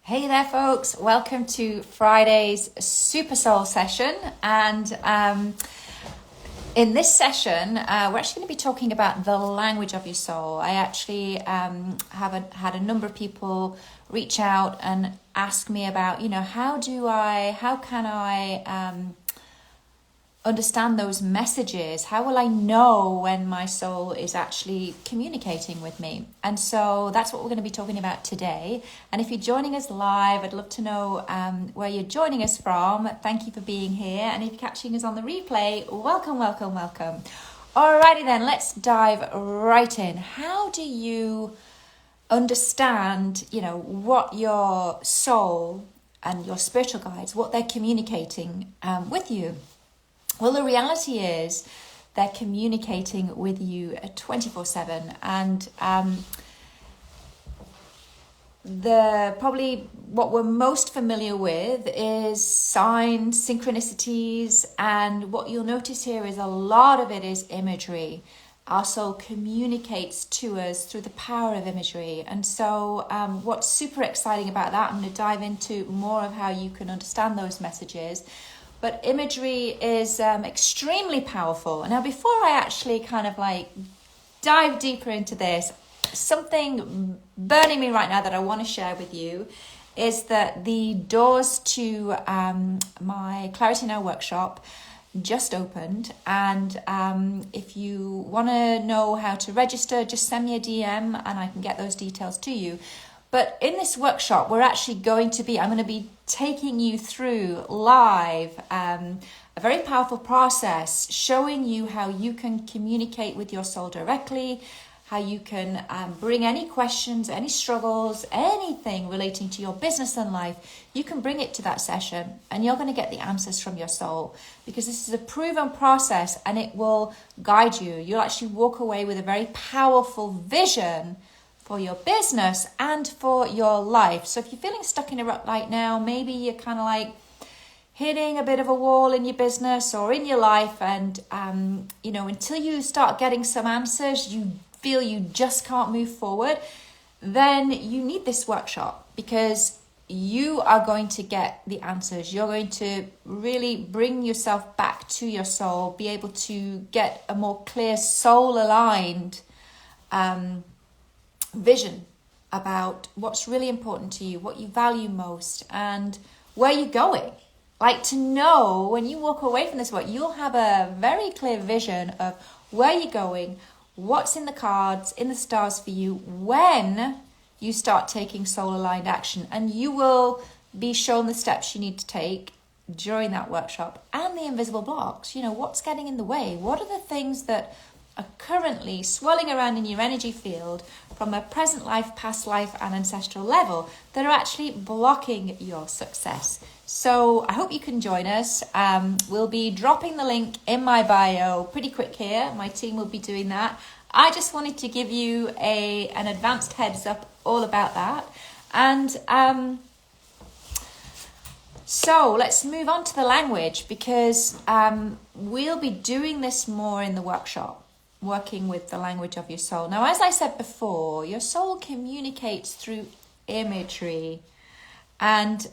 Hey there folks, welcome to Friday's Super Soul session, and in this session we're actually going to be talking about the language of your soul. I actually have had a number of people reach out and ask me about, how can I understand those messages? How will I know when my soul is actually communicating with me? And so that's what we're going to be talking about today. And if you're joining us live, I'd love to know where you're joining us from. Thank you for being here. And if you're catching us on the replay, welcome, welcome, welcome. Alrighty then, let's dive right in. How do you understand, what your soul and your spiritual guides, what they're communicating with you? Well, the reality is they're communicating with you 24/7, and probably what we're most familiar with is signs, synchronicities, and what you'll notice here is a lot of it is imagery. Our soul communicates to us through the power of imagery, and so what's super exciting about that, I'm going to dive into more of how you can understand those messages. But imagery is extremely powerful. Now, before I actually dive deeper into this, something burning me right now that I want to share with you is that the doors to my Clarity Now workshop just opened. And if you want to know how to register, just send me a DM and I can get those details to you. But in this workshop, I'm going to be taking you through live a very powerful process, showing you how you can communicate with your soul directly, how you can bring any questions, any struggles, anything relating to your business and life. You can bring it to that session and you're going to get the answers from your soul, because this is a proven process and it will guide you. You'll actually walk away with a very powerful vision for your business and for your life. So if you're feeling stuck in a rut right now, maybe you're hitting a bit of a wall in your business or in your life, and until you start getting some answers, you feel you just can't move forward, then you need this workshop, because you are going to get the answers. You're going to really bring yourself back to your soul, be able to get a more clear soul aligned vision about what's really important to you, what you value most, and where you're going. To know when you walk away from this work, you'll have a very clear vision of where you're going, what's in the cards, in the stars for you when you start taking soul-aligned action. And you will be shown the steps you need to take during that workshop, and the invisible blocks. What's getting in the way? What are the things that are currently swirling around in your energy field from a present life, past life, and ancestral level that are actually blocking your success? So I hope you can join us. We'll be dropping the link in my bio pretty quick here. My team will be doing that. I just wanted to give you an advanced heads up all about that. And so let's move on to the language, because we'll be doing this more in the workshop, working with the language of your soul. Now, as I said before, your soul communicates through imagery, and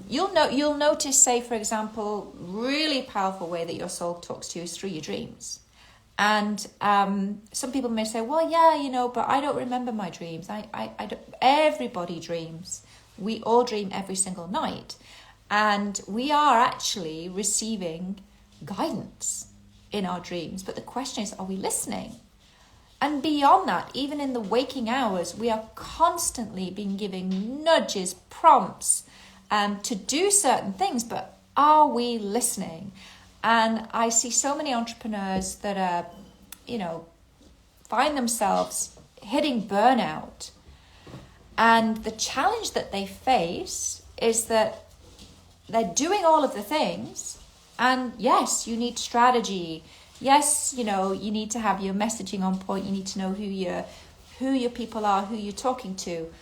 you'll notice, say for example, really powerful way that your soul talks to you is through your dreams. And some people may say, well, yeah, but I don't remember my dreams. I don't. Everybody dreams. We all dream every single night, and we are actually receiving guidance in our dreams. But the question is, are we listening? And beyond that, even in the waking hours, we are constantly being given nudges, prompts to do certain things, but are we listening? And I see so many entrepreneurs that are, find themselves hitting burnout. And the challenge that they face is that they're doing all of the things. And yes, you need strategy. Yes, you need to have your messaging on point. You need to know who your people are, who you're talking to.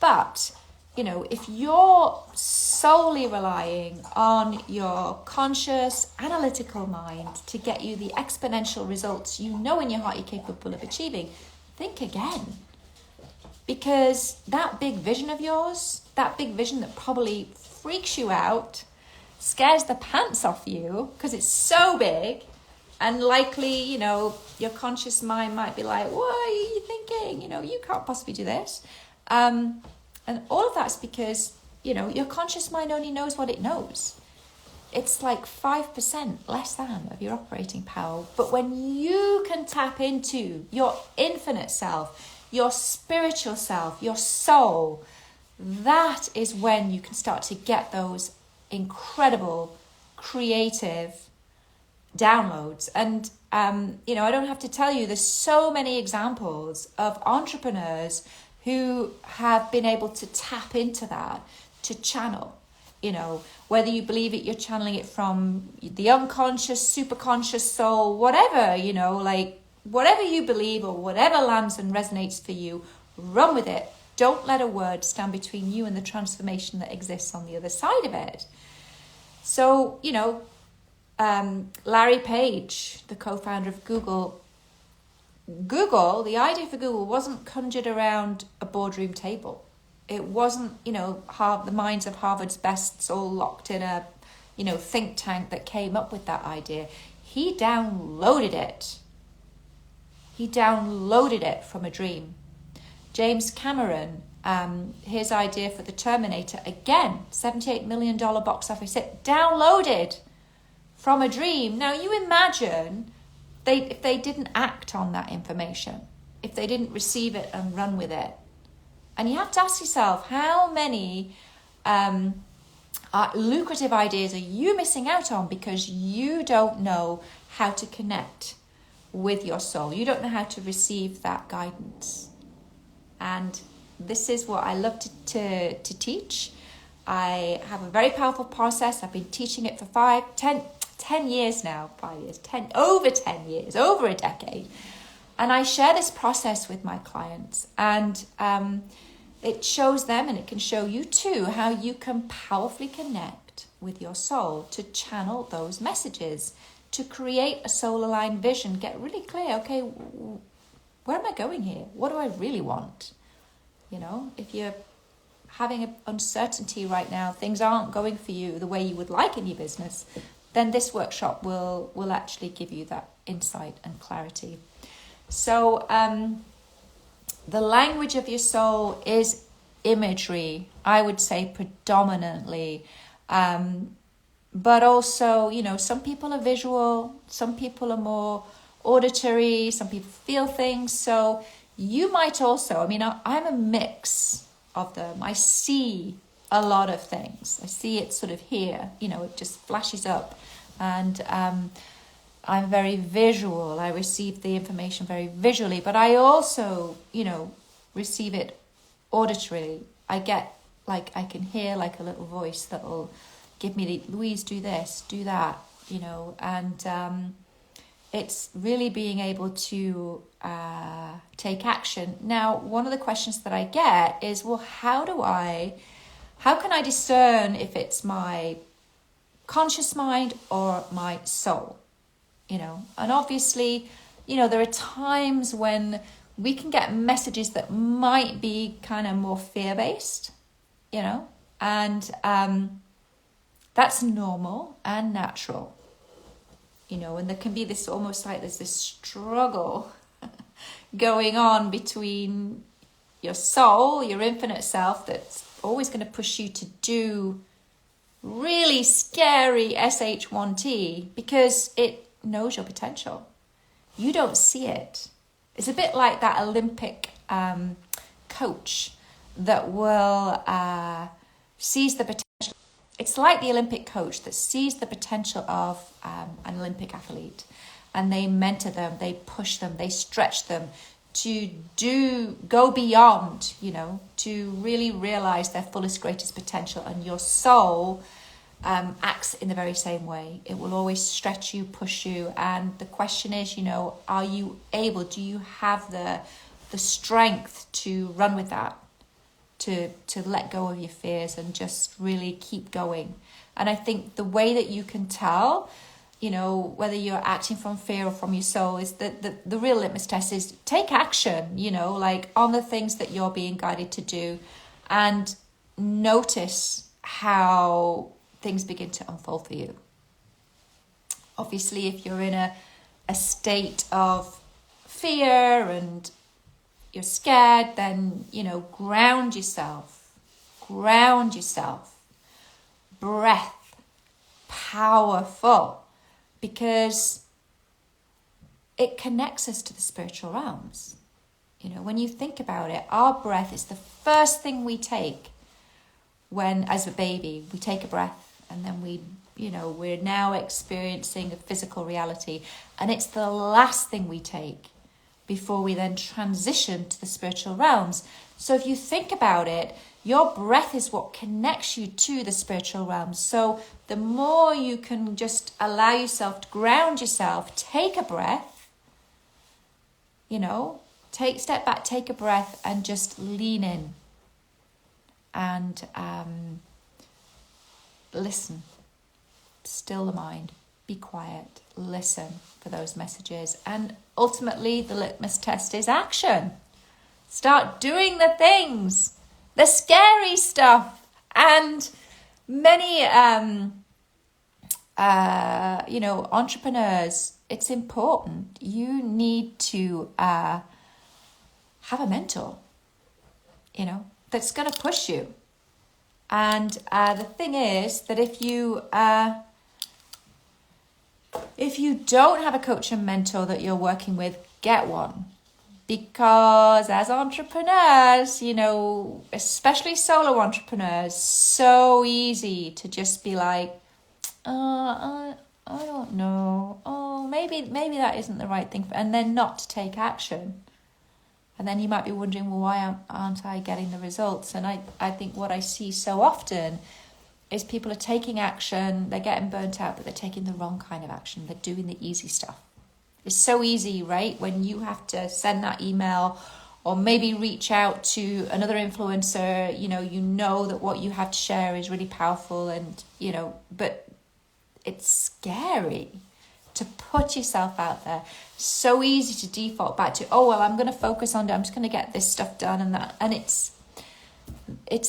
But, if you're solely relying on your conscious, analytical mind to get you the exponential results in your heart you're capable of achieving, think again. because that big vision of yours, that big vision that probably freaks you out, scares the pants off you because it's so big, and likely, you know, your conscious mind might be like, what are you thinking? You know, you can't possibly do this. And all of that's because, you know, your conscious mind only knows what it knows. It's like 5% less than of your operating power. But when you can tap into your infinite self, your spiritual self, your soul, that is when you can start to get those incredible, creative downloads. And, you know, I don't have to tell you, there's so many examples of entrepreneurs who have been able to tap into that, to channel, you know, whether you believe it, you're channeling it from the unconscious, superconscious soul, whatever, you know, like whatever you believe or whatever lands and resonates for you, run with it. Don't let a word stand between you and the transformation that exists on the other side of it. So, you know, Larry Page, the co-founder of Google, the idea for Google wasn't conjured around a boardroom table. It wasn't, you know, the minds of Harvard's bests all locked in a, you know, think tank that came up with that idea. He downloaded it. He downloaded it from a dream. James Cameron, his idea for the Terminator, again, $78 million box office hit, downloaded from a dream. Now you imagine if they didn't act on that information, if they didn't receive it and run with it. And you have to ask yourself, how many lucrative ideas are you missing out on because you don't know how to connect with your soul? You don't know how to receive that guidance. And this is what I love to teach. I have a very powerful process. I've been teaching it for 10 years now, over 10 years, over a decade. And I share this process with my clients, and it shows them, and it can show you too, how you can powerfully connect with your soul to channel those messages, to create a soul-aligned vision, get really clear, okay, where am I going here? What do I really want? You know, if you're having an uncertainty right now, things aren't going for you the way you would like in your business, then this workshop will actually give you that insight and clarity. So the language of your soul is imagery, I would say predominantly. But also, you know, some people are visual, some people are more auditory, some people feel things. So you might also, I mean, I'm a mix of them. I see a lot of things. I see it sort of here, you know, it just flashes up. And I'm very visual. I receive the information very visually, but I also, you know, receive it auditorily. I get, like, I can hear like a little voice that will give me the, Louise, do this, do that, you know, and it's really being able to take action. Now, one of the questions that I get is, well, how can I discern if it's my conscious mind or my soul? You know, and obviously, you know, there are times when we can get messages that might be kind of more fear-based, you know, and that's normal and natural, you know, and there can be this almost like there's this struggle going on between your soul, your infinite self, that's always going to push you to do really scary sh1t because it knows your potential. You don't see it. It's a bit like that Olympic coach that will sees the potential. It's like the Olympic coach that sees the potential of an Olympic athlete, and they mentor them, they push them, they stretch them to go beyond, you know, to really realize their fullest, greatest potential. And your soul acts in the very same way. It will always stretch you, push you. And the question is, you know, are you able, do you have the strength to run with that, to let go of your fears and just really keep going? And I think the way that you can tell you know, whether you're acting from fear or from your soul, is that the real litmus test is take action, you know, like on the things that you're being guided to do, and notice how things begin to unfold for you. Obviously, if you're in a state of fear and you're scared, then, you know, ground yourself. Breath, powerful, because it connects us to the spiritual realms. You know, when you think about it, our breath is the first thing we take when, as a baby, we take a breath, and then we're now experiencing a physical reality, and it's the last thing we take before we then transition to the spiritual realms. So if you think about it, your breath is what connects you to the spiritual realms. So the more you can just allow yourself to ground yourself, take a breath, you know, step back, take a breath, and just lean in and listen. Still the mind, be quiet, listen for those messages. And ultimately, the litmus test is action. Start doing the things, the scary stuff. And many, entrepreneurs, it's important. You need to have a mentor, you know, that's going to push you. And the thing is that if you don't have a coach and mentor that you're working with, get one. Because as entrepreneurs, you know, especially solo entrepreneurs, so easy to just be like, I don't know. Oh, maybe that isn't the right thing. And then not to take action. And then you might be wondering, well, why aren't I getting the results? And I think what I see so often is people are taking action, they're getting burnt out, but they're taking the wrong kind of action. They're doing the easy stuff. It's so easy, right? When you have to send that email or maybe reach out to another influencer, you know that what you have to share is really powerful, and, you know, but it's scary to put yourself out there. So easy to default back to, oh, well, I'm going to focus on, I'm just going to get this stuff done and that. And it's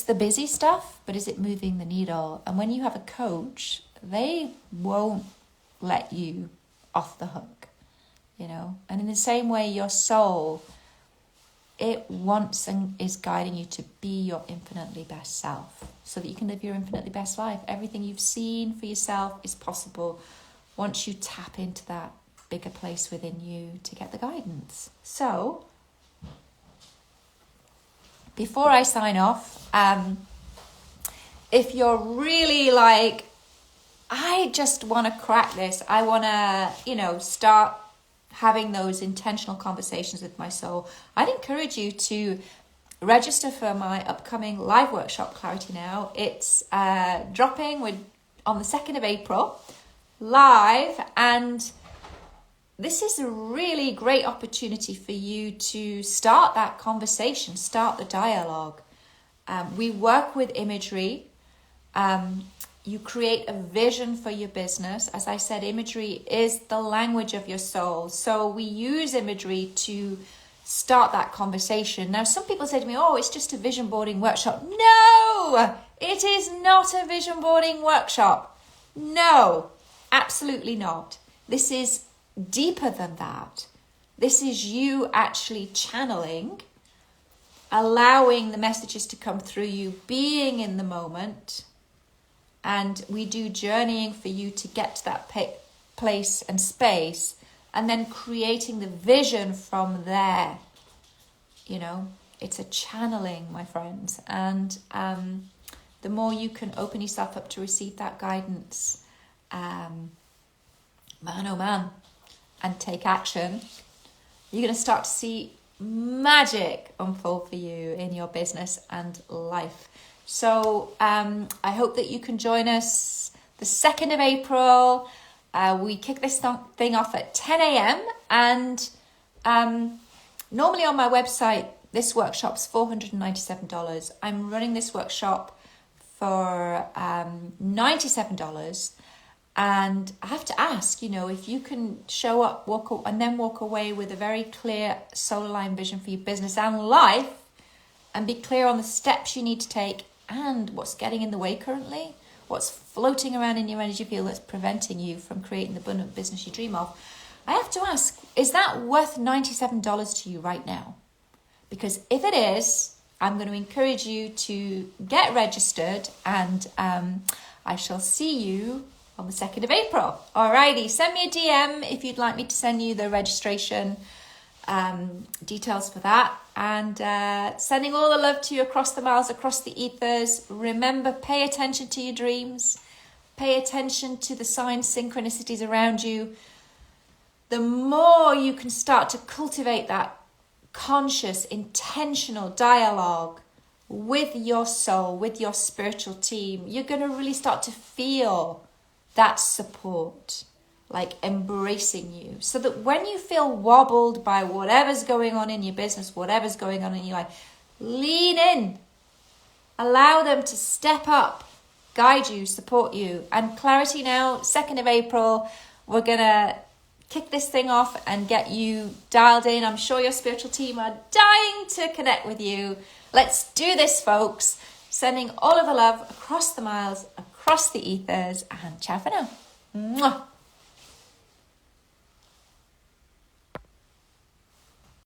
the busy stuff, but is it moving the needle? And when you have a coach, they won't let you off the hook, you know. And in the same way, your soul, it wants and is guiding you to be your infinitely best self so that you can live your infinitely best life. Everything you've seen for yourself is possible once you tap into that bigger place within you to get the guidance. So, before I sign off, if you're really like, I just want to crack this, I want to, you know, start having those intentional conversations with my soul, I'd encourage you to register for my upcoming live workshop, Clarity Now. It's dropping on the 2nd of April, live, and this is a really great opportunity for you to start that conversation, start the dialogue. We work with imagery. You create a vision for your business. As I said, imagery is the language of your soul. So we use imagery to start that conversation. Now, some people say to me, oh, it's just a vision boarding workshop. No, it is not a vision boarding workshop. No, absolutely not. This is deeper than that. This is you actually channeling, allowing the messages to come through you, being in the moment. And we do journeying for you to get to that place and space, and then creating the vision from there. You know, it's a channeling, my friends. And the more you can open yourself up to receive that guidance, man, oh man, and take action, you're going to start to see magic unfold for you in your business and life. So I hope that you can join us the 2nd of April. We kick this thing off at 10 a.m. And normally on my website, this workshop's $497. I'm running this workshop for $97. And I have to ask, you know, if you can show up, and then walk away with a very clear soul aligned vision for your business and life, and be clear on the steps you need to take and what's getting in the way currently, what's floating around in your energy field that's preventing you from creating the abundant business you dream of, I have to ask, is that worth $97 to you right now? Because if it is, I'm going to encourage you to get registered, and I shall see you on the 2nd of April. Alrighty, send me a DM if you'd like me to send you the registration details for that. And sending all the love to you across the miles, across the ethers. Remember, pay attention to your dreams. Pay attention to the signs, synchronicities around you. The more you can start to cultivate that conscious, intentional dialogue with your soul, with your spiritual team, you're going to really start to feel that support, like embracing you, so that when you feel wobbled by whatever's going on in your business, whatever's going on in your life, lean in, allow them to step up, guide you, support you. And Clarity Now, 2nd of April, we're going to kick this thing off and get you dialed in. I'm sure your spiritual team are dying to connect with you. Let's do this, folks. Sending all of the love across the miles, across the ethers, and ciao for now. Mwah.